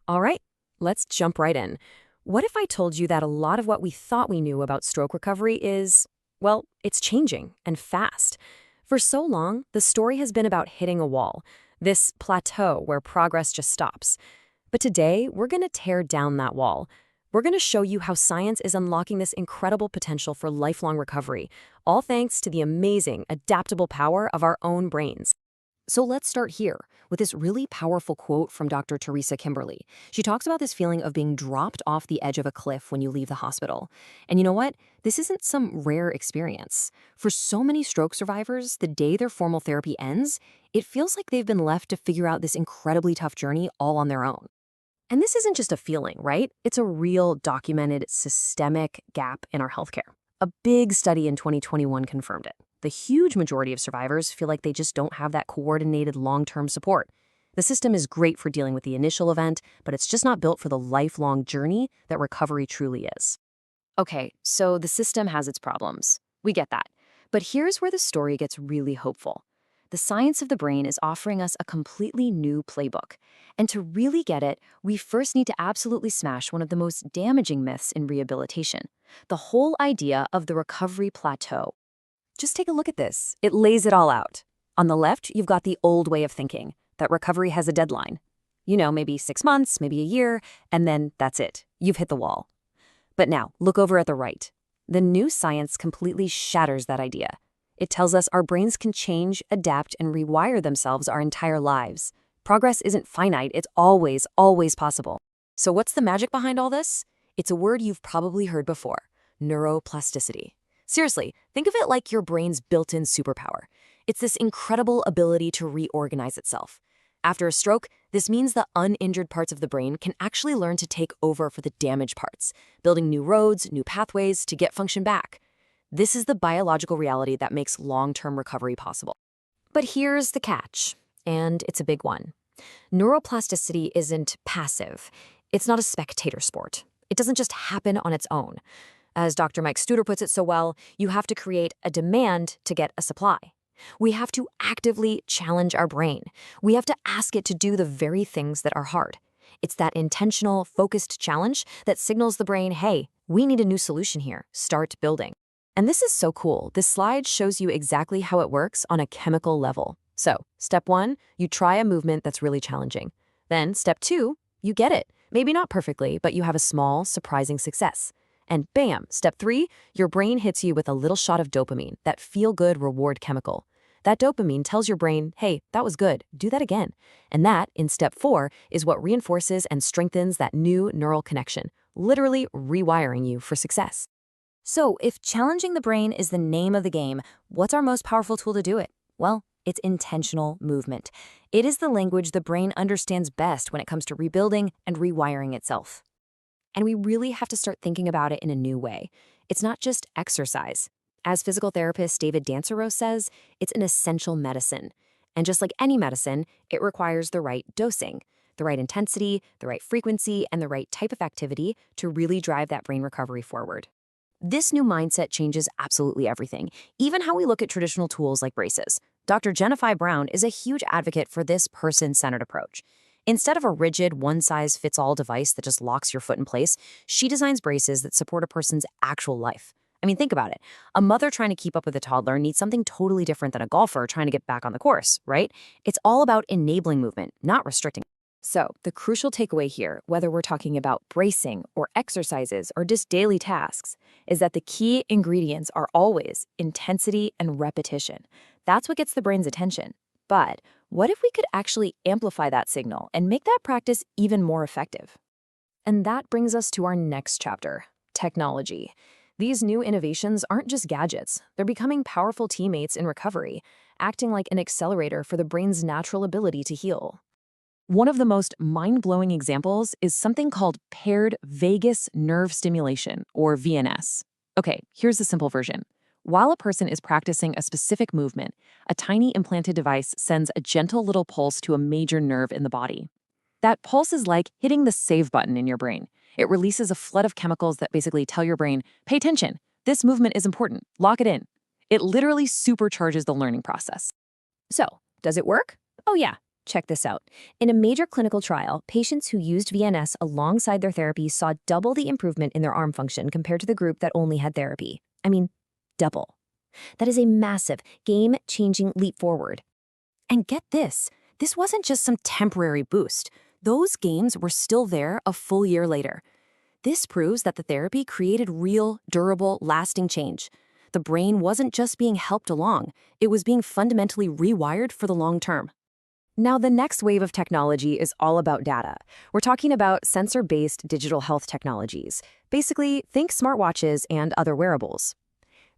All right, let's jump right in. What if I told you that a lot of what we thought we knew about stroke recovery is, well, it's changing and fast? For so long, the story has been about hitting a wall, this plateau where progress just stops. But today, we're going to tear down that wall. We're going to show you how science is unlocking this incredible potential for lifelong recovery, all thanks to the amazing, adaptable power of our own brains. So let's start here with this really powerful quote from Dr. Teresa Kimberly. She talks about this feeling of being dropped off the edge of a cliff when you leave the hospital. And you know what? This isn't some rare experience. For so many stroke survivors, the day their formal therapy ends, it feels like they've been left to figure out this incredibly tough journey all on their own. And this isn't just a feeling, right? It's a real documented systemic gap in our healthcare. A big study in 2021 confirmed it. The huge majority of survivors feel like they just don't have that coordinated long-term support. The system is great for dealing with the initial event, but it's just not built for the lifelong journey that recovery truly is. Okay, so the system has its problems. We get that. But here's where the story gets really hopeful. The science of the brain is offering us a completely new playbook. And to really get it, we first need to absolutely smash one of the most damaging myths in rehabilitation: the whole idea of the recovery plateau. Just take a look at this. It lays it all out. On the left, you've got the old way of thinking, that recovery has a deadline. You know, maybe 6 months, maybe a year, and then that's it. You've hit the wall. But now, look over at the right. The new science completely shatters that idea. It tells us our brains can change, adapt, and rewire themselves our entire lives. Progress isn't finite, it's always, always possible. So what's the magic behind all this? It's a word you've probably heard before: neuroplasticity. Seriously, think of it like your brain's built-in superpower. It's this incredible ability to reorganize itself. After a stroke, this means the uninjured parts of the brain can actually learn to take over for the damaged parts, building new roads, new pathways to get function back. This is the biological reality that makes long-term recovery possible. But here's the catch, and it's a big one. Neuroplasticity isn't passive. It's not a spectator sport. It doesn't just happen on its own. As Dr. Mike Studer puts it so well, you have to create a demand to get a supply. We have to actively challenge our brain. We have to ask it to do the very things that are hard. It's that intentional, focused challenge that signals the brain, hey, we need a new solution here. Start building. And this is so cool. This slide shows you exactly how it works on a chemical level. So, step 1, you try a movement that's really challenging. Then, step 2, you get it. Maybe not perfectly, but you have a small, surprising success. And bam, step 3, your brain hits you with a little shot of dopamine, that feel-good reward chemical. That dopamine tells your brain, hey, that was good, do that again. And that, in step 4, is what reinforces and strengthens that new neural connection, literally rewiring you for success. So, if challenging the brain is the name of the game, what's our most powerful tool to do it? Well, it's intentional movement. It is the language the brain understands best when it comes to rebuilding and rewiring itself. And we really have to start thinking about it in a new way. It's not just exercise. As physical therapist David Dansereau says, it's an essential medicine. And just like any medicine, it requires the right dosing, the right intensity, the right frequency, and the right type of activity to really drive that brain recovery forward. This new mindset changes absolutely everything, even how we look at traditional tools like braces. Dr. Jennifer Brown is a huge advocate for this person-centered approach. Instead of a rigid, one-size-fits-all device that just locks your foot in place, she designs braces that support a person's actual life. I mean, think about it. A mother trying to keep up with a toddler needs something totally different than a golfer trying to get back on the course, right? It's all about enabling movement, not restricting. So, the crucial takeaway here, whether we're talking about bracing or exercises or just daily tasks, is that the key ingredients are always intensity and repetition. That's what gets the brain's attention. But what if we could actually amplify that signal and make that practice even more effective? And that brings us to our next chapter: technology. These new innovations aren't just gadgets. They're becoming powerful teammates in recovery, acting like an accelerator for the brain's natural ability to heal. One of the most mind-blowing examples is something called paired vagus nerve stimulation, or VNS. Okay, here's the simple version. While a person is practicing a specific movement, a tiny implanted device sends a gentle little pulse to a major nerve in the body. That pulse is like hitting the save button in your brain. It releases a flood of chemicals that basically tell your brain, pay attention, this movement is important, lock it in. It literally supercharges the learning process. So, does it work? Oh yeah, Check this out. In a major clinical trial, patients who used VNS alongside their therapy saw double the improvement in their arm function compared to the group that only had therapy. I mean, double. That is a massive, game-changing leap forward. And get this wasn't just some temporary boost. Those gains were still there a full year later. This proves that the therapy created real, durable, lasting change. The brain wasn't just being helped along, it was being fundamentally rewired for the long term. Now, the next wave of technology is all about data. We're talking about sensor-based digital health technologies. Basically, think smartwatches and other wearables.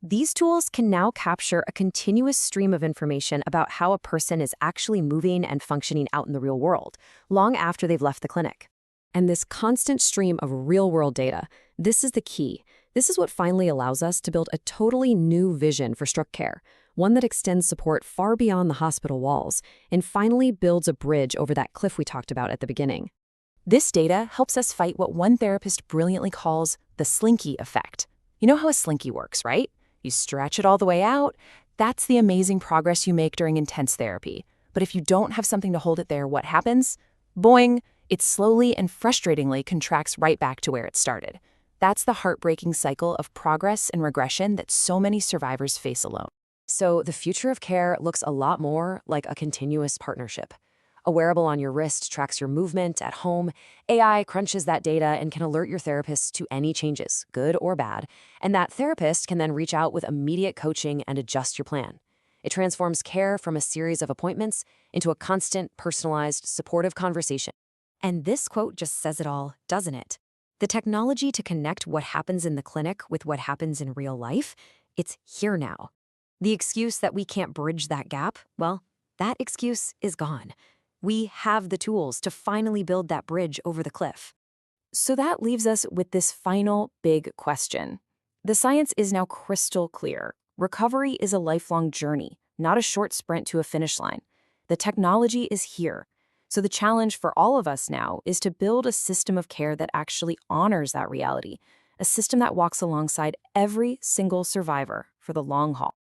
These tools can now capture a continuous stream of information about how a person is actually moving and functioning out in the real world, long after they've left the clinic. And this constant stream of real-world data, this is the key. This is what finally allows us to build a totally new vision for stroke care, one that extends support far beyond the hospital walls, and finally builds a bridge over that cliff we talked about at the beginning. This data helps us fight what one therapist brilliantly calls the Slinky effect. You know how a Slinky works, right? You stretch it all the way out. That's the amazing progress you make during intense therapy. But if you don't have something to hold it there, what happens? Boing! It slowly and frustratingly contracts right back to where it started. That's the heartbreaking cycle of progress and regression that so many survivors face alone. So the future of care looks a lot more like a continuous partnership. A wearable on your wrist tracks your movement at home, AI crunches that data and can alert your therapist to any changes, good or bad, and that therapist can then reach out with immediate coaching and adjust your plan. It transforms care from a series of appointments into a constant, personalized, supportive conversation. And this quote just says it all, doesn't it? The technology to connect what happens in the clinic with what happens in real life, it's here now. The excuse that we can't bridge that gap, well, that excuse is gone. We have the tools to finally build that bridge over the cliff. So that leaves us with this final big question. The science is now crystal clear. Recovery is a lifelong journey, not a short sprint to a finish line. The technology is here. So the challenge for all of us now is to build a system of care that actually honors that reality, a system that walks alongside every single survivor for the long haul.